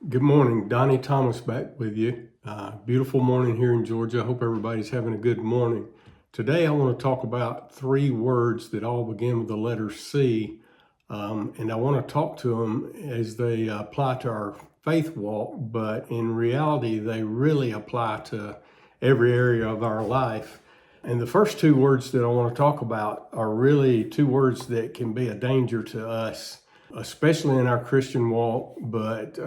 Good morning, Donnie Thomas back with you. Beautiful morning here in Georgia. I hope everybody's having a good morning. Today I want to talk about three words that all begin with the letter C, and I want to talk to them as they apply to our faith walk, but in reality they really apply to every area of our life. And the first two words that I want to talk about are really two words that can be a danger to us, especially in our Christian walk, but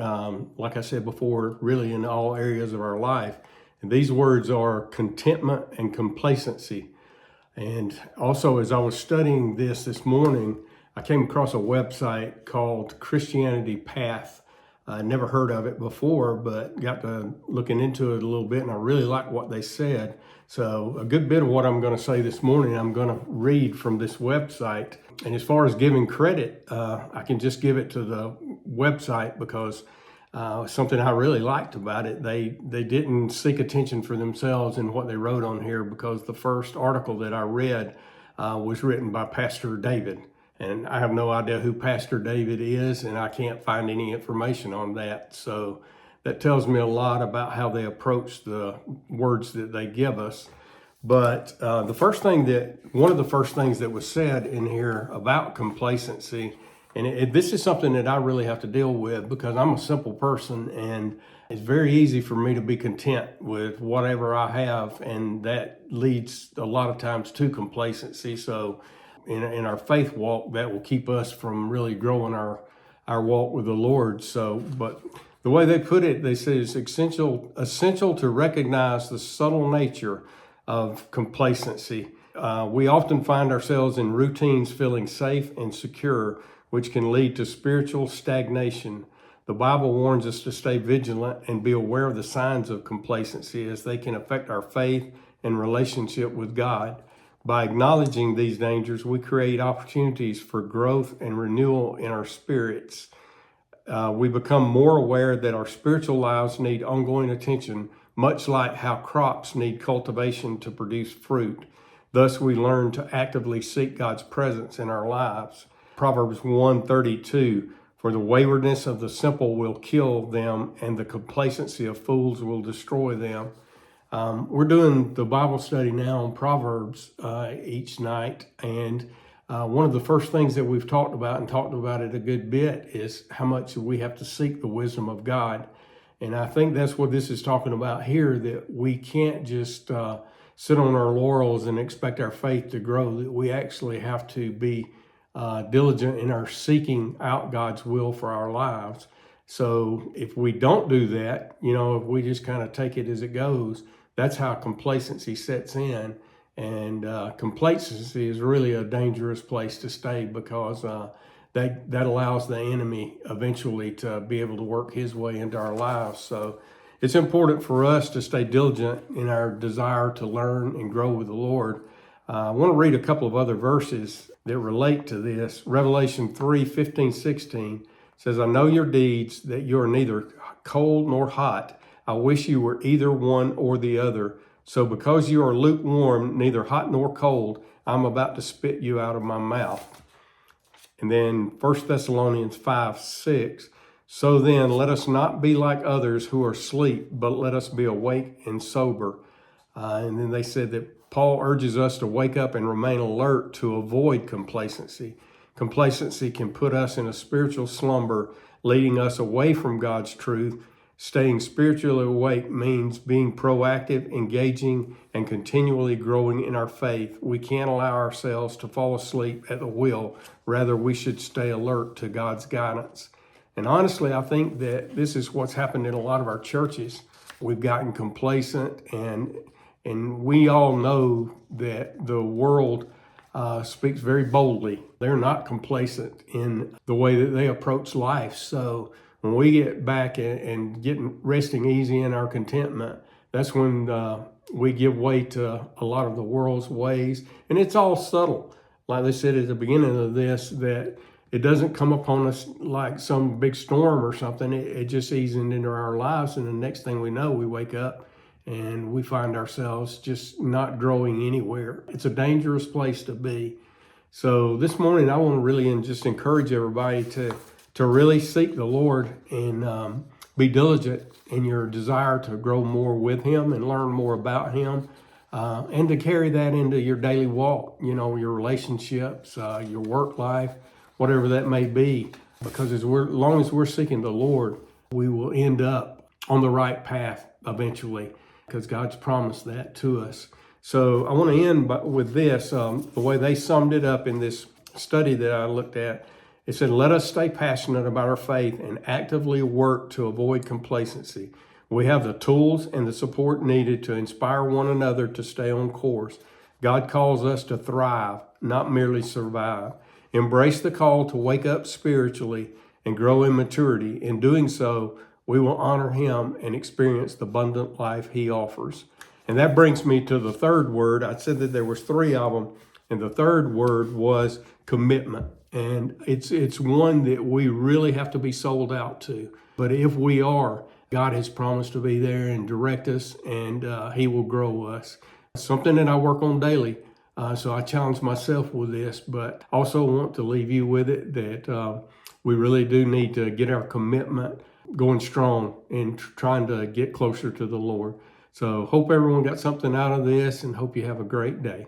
like I said before, really in all areas of our life. And these words are contentment and complacency. And also, as I was studying this morning, I came across a website called Christianity Path. I never heard of it before, but got to looking into it a little bit, and I really like what they said. So a good bit of what I'm going to say this morning, I'm going to read from this website. And as far as giving credit, I can just give it to the website because something I really liked about it, they didn't seek attention for themselves in what they wrote on here, because the first article that I read was written by Pastor David. And I have no idea who Pastor David is, and I can't find any information on that. So that tells me a lot about how they approach the words that they give us. But one of the first things that was said in here about complacency, and this is something that I really have to deal with because I'm a simple person, and it's very easy for me to be content with whatever I have, and that leads a lot of times to complacency. So in our faith walk, that will keep us from really growing our walk with the Lord. So, but the way they put it, they say it's essential to recognize the subtle nature of complacency. We often find ourselves in routines feeling safe and secure, which can lead to spiritual stagnation. The Bible warns us to stay vigilant and be aware of the signs of complacency, as they can affect our faith and relationship with God. By acknowledging these dangers, we create opportunities for growth and renewal in our spirits. We become more aware that our spiritual lives need ongoing attention, much like how crops need cultivation to produce fruit. Thus, we learn to actively seek God's presence in our lives. Proverbs 1:32, for the waywardness of the simple will kill them, and the complacency of fools will destroy them. We're doing the Bible study now on Proverbs each night, and one of the first things that we've talked about it a good bit, is how much we have to seek the wisdom of God. And I think that's what this is talking about here, that we can't just sit on our laurels and expect our faith to grow, that we actually have to be diligent in our seeking out God's will for our lives. So if we don't do that, if we just kind of take it as it goes, that's how complacency sets in. And complacency is really a dangerous place to stay, because that allows the enemy eventually to be able to work his way into our lives. So it's important for us to stay diligent in our desire to learn and grow with the Lord. I want to read a couple of other verses that relate to this. Revelation 3:15-16 says, I know your deeds, that you are neither cold nor hot. I wish you were either one or the other. So because you are lukewarm, neither hot nor cold, I'm about to spit you out of my mouth. And then 1 Thessalonians 5:6, so then let us not be like others who are asleep, but let us be awake and sober. And then they said that Paul urges us to wake up and remain alert to avoid complacency. Complacency can put us in a spiritual slumber, leading us away from God's truth. Staying spiritually awake means being proactive, engaging, and continually growing in our faith. We can't allow ourselves to fall asleep at the wheel. Rather, we should stay alert to God's guidance. And honestly, I think that this is what's happened in a lot of our churches. We've gotten complacent, and we all know that the world speaks very boldly. They're not complacent in the way that they approach life. So when we get back and resting easy in our contentment, that's when we give way to a lot of the world's ways. And it's all subtle. Like they said at the beginning of this, that it doesn't come upon us like some big storm or something. It just eases into our lives. And the next thing we know, we wake up and we find ourselves just not growing anywhere. It's a dangerous place to be. So this morning, I want to really just encourage everybody to really seek the Lord and be diligent in your desire to grow more with Him and learn more about Him, and to carry that into your daily walk, your relationships, your work life, whatever that may be. Because as long as we're seeking the Lord, we will end up on the right path eventually, because God's promised that to us. So I want to end with this. The way they summed it up in this study that I looked at, it said, let us stay passionate about our faith and actively work to avoid complacency. We have the tools and the support needed to inspire one another to stay on course. God calls us to thrive, not merely survive. Embrace the call to wake up spiritually and grow in maturity. In doing so, we will honor Him and experience the abundant life He offers. And that brings me to the third word. I said that there was three of them, and the third word was commitment. And it's one that we really have to be sold out to. But if we are, God has promised to be there and direct us, and He will grow us. Something that I work on daily. So I challenge myself with this, but also want to leave you with it that we really do need to get our commitment going strong and trying to get closer to the Lord. So hope everyone got something out of this, and hope you have a great day.